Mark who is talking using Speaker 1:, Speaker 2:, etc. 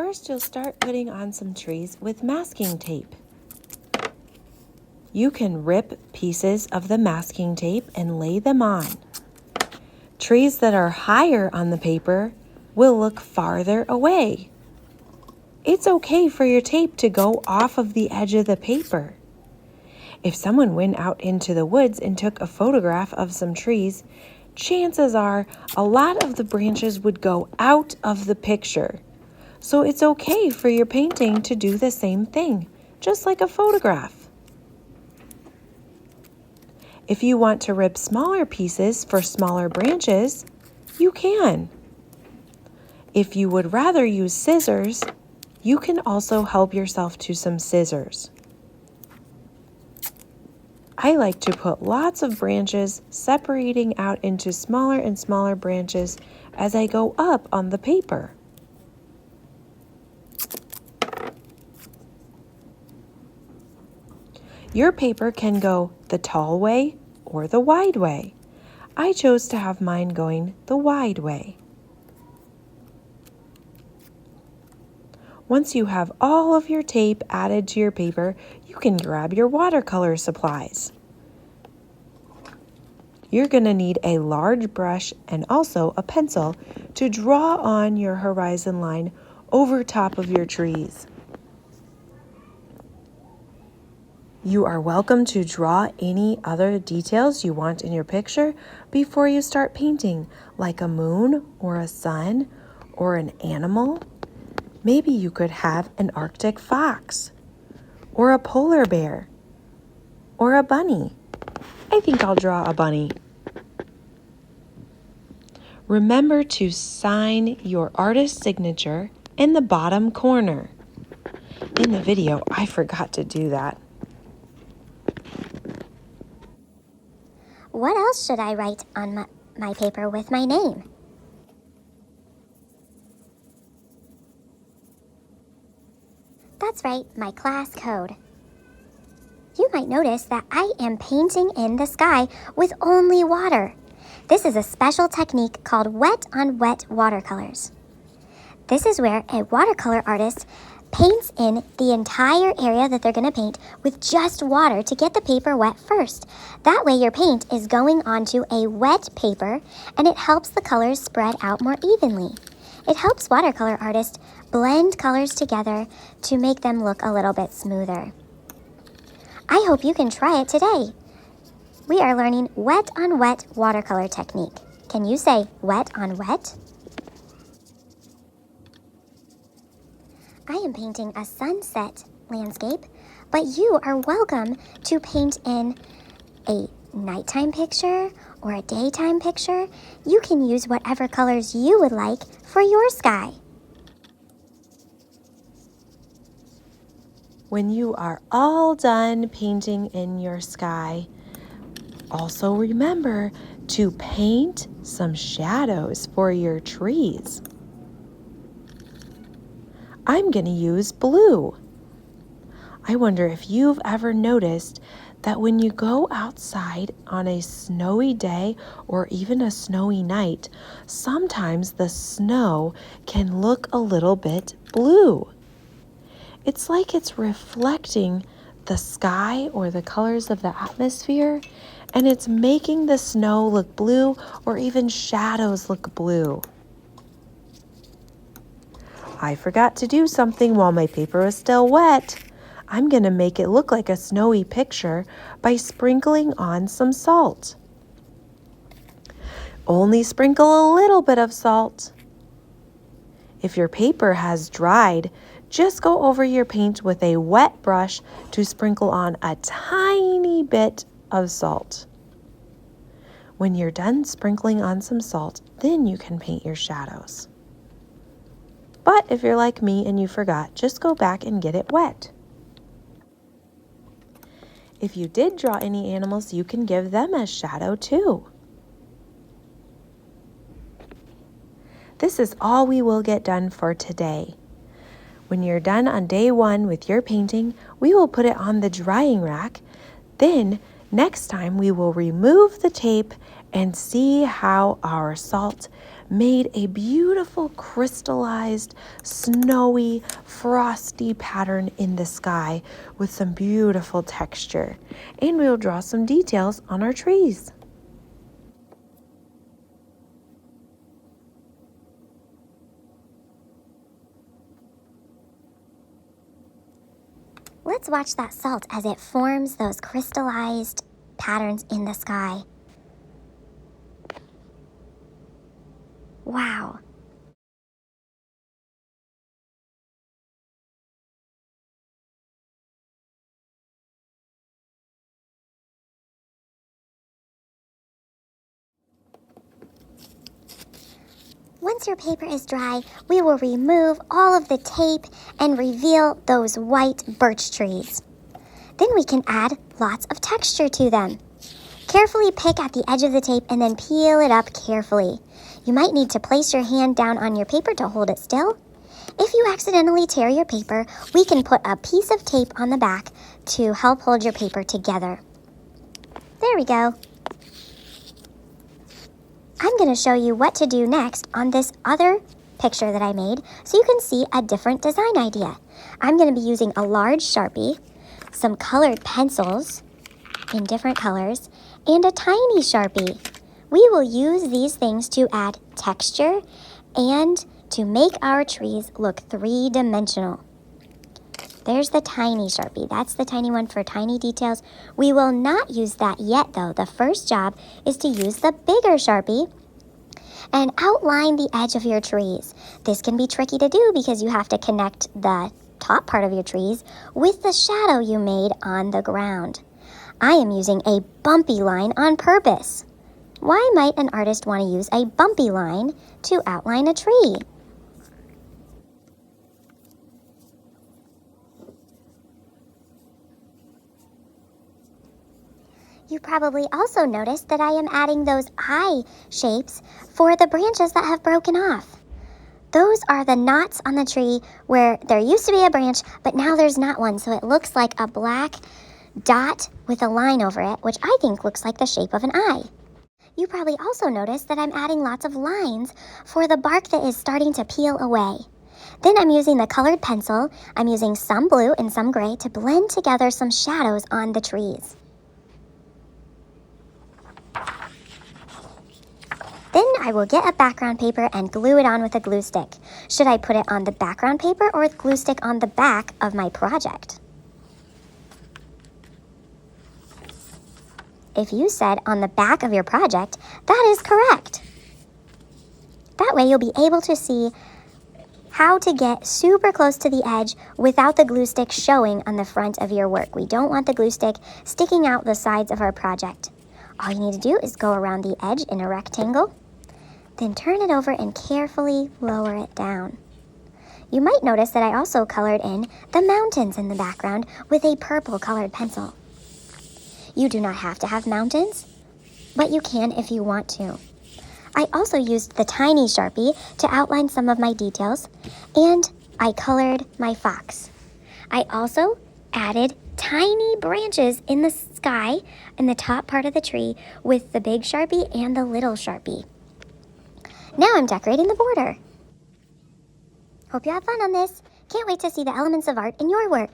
Speaker 1: First, you'll start putting on some trees with masking tape. You can rip pieces of the masking tape and lay them on. Trees that are higher on the paper will look farther away. It's okay for your tape to go off of the edge of the paper. If someone went out into the woods and took a photograph of some trees, chances are a lot of the branches would go out of the picture. So it's okay for your painting to do the same thing, just like a photograph. If you want to rip smaller pieces for smaller branches, you can. If you would rather use scissors, you can also help yourself to some scissors. I like to put lots of branches separating out into smaller and smaller branches as I go up on the paper. Your paper can go the tall way or the wide way. I chose to have mine going the wide way. Once you have all of your tape added to your paper, you can grab your watercolor supplies. You're going to need a large brush and also a pencil to draw on your horizon line over top of your trees. You are welcome to draw any other details you want in your picture before you start painting, like a moon or a sun or an animal. Maybe you could have an Arctic fox or a polar bear or a bunny. I think I'll draw a bunny. Remember to sign your artist's signature in the bottom corner. In the video, I forgot to do that.
Speaker 2: What else should I write on my paper with my name? That's right, my class code. You might notice that I am painting in the sky with only water. This is a special technique called wet on wet watercolors. This is where a watercolor artist paints in the entire area that they're going to paint with just water to get the paper wet first. That way your paint is going onto a wet paper and it helps the colors spread out more evenly. It helps watercolor artists blend colors together to make them look a little bit smoother. I hope you can try it today. We are learning wet on wet watercolor technique. Can you say wet on wet? I am painting a sunset landscape, but you are welcome to paint in a nighttime picture or a daytime picture. You can use whatever colors you would like for your sky.
Speaker 1: When you are all done painting in your sky, also remember to paint some shadows for your trees. I'm going to use blue. I wonder if you've ever noticed that when you go outside on a snowy day or even a snowy night, sometimes the snow can look a little bit blue. It's like it's reflecting the sky or the colors of the atmosphere, and it's making the snow look blue or even shadows look blue. I forgot to do something while my paper was still wet. I'm going to make it look like a snowy picture by sprinkling on some salt. Only sprinkle a little bit of salt. If your paper has dried, just go over your paint with a wet brush to sprinkle on a tiny bit of salt. When you're done sprinkling on some salt, then you can paint your shadows. But if you're like me and you forgot, just go back and get it wet. If you did draw any animals, you can give them a shadow too. This is all we will get done for today. When you're done on day 1 with your painting, we will put it on the drying rack. Then next time we will remove the tape and see how our salt made a beautiful crystallized, snowy, frosty pattern in the sky with some beautiful texture. And we'll draw some details on our trees.
Speaker 2: Let's watch that salt as it forms those crystallized patterns in the sky. Wow. Once your paper is dry, we will remove all of the tape and reveal those white birch trees. Then we can add lots of texture to them. Carefully pick at the edge of the tape and then peel it up carefully. You might need to place your hand down on your paper to hold it still. If you accidentally tear your paper, we can put a piece of tape on the back to help hold your paper together. There we go. I'm going to show you what to do next on this other picture that I made so you can see a different design idea. I'm going to be using a large Sharpie, some colored pencils in different colors, and a tiny Sharpie. We will use these things to add texture and to make our trees look three-dimensional. There's the tiny Sharpie. That's the tiny one for tiny details. We will not use that yet, though. The first job is to use the bigger Sharpie and outline the edge of your trees. This can be tricky to do because you have to connect the top part of your trees with the shadow you made on the ground. I am using a bumpy line on purpose. Why might an artist want to use a bumpy line to outline a tree? You probably also noticed that I am adding those eye shapes for the branches that have broken off. Those are the knots on the tree where there used to be a branch, but now there's not one, so it looks like a black dot with a line over it, which I think looks like the shape of an eye. You probably also noticed that I'm adding lots of lines for the bark that is starting to peel away. Then I'm using the colored pencil. I'm using some blue and some gray to blend together some shadows on the trees. Then I will get a background paper and glue it on with a glue stick. Should I put it on the background paper or glue stick on the back of my project? If you said on the back of your project, that is correct. That way you'll be able to see how to get super close to the edge without the glue stick showing on the front of your work. We don't want the glue stick sticking out the sides of our project. All you need to do is go around the edge in a rectangle, then turn it over and carefully lower it down. You might notice that I also colored in the mountains in the background with a purple colored pencil. You do not have to have mountains, but you can if you want to. I also used the tiny Sharpie to outline some of my details, and I colored my fox. I also added tiny branches in the sky in the top part of the tree with the big Sharpie and the little Sharpie. Now I'm decorating the border. Hope you have fun on this. Can't wait to see the elements of art in your work.